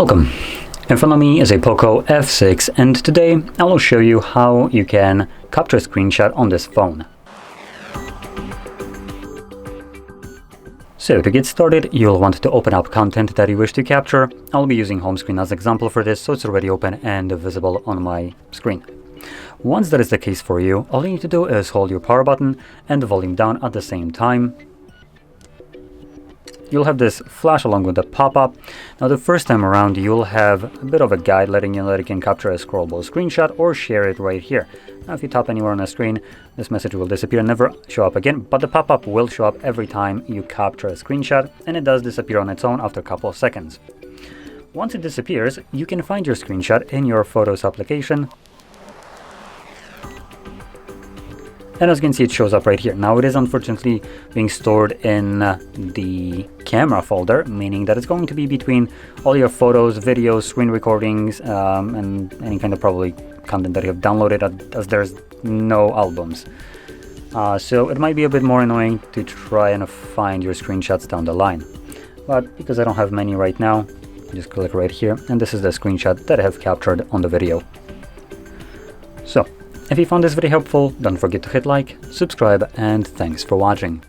Welcome. In front of me is a POCO F6, and today I will show you how you can capture a screenshot on this phone. So to get started, you'll want to open up content that you wish to capture. I'll be using home screen as an example for this, so it's already open and visible on my screen. Once that is the case for you, all you need to do is hold your power button and the volume down at the same time. You'll have this flash along with the pop-up. Now the first time around you'll have a bit of a guide letting you know that you can capture a scrollable screenshot or share it right here. Now if you tap anywhere on the screen, this message will disappear and never show up again, but the pop-up will show up every time you capture a screenshot, and it does disappear on its own after a couple of seconds. Once it disappears, you can find your screenshot in your Photos application. And as you can see, it shows up right here. Now it is unfortunately being stored in the camera folder, meaning that it's going to be between all your photos, videos, screen recordings, and any kind of probably content that you have downloaded, as there's no albums. So it might be a bit more annoying to try and find your screenshots down the line. But because I don't have many right now, I just click right here, and this is the screenshot that I have captured on the video. So, if you found this video helpful, don't forget to hit like, subscribe, and thanks for watching.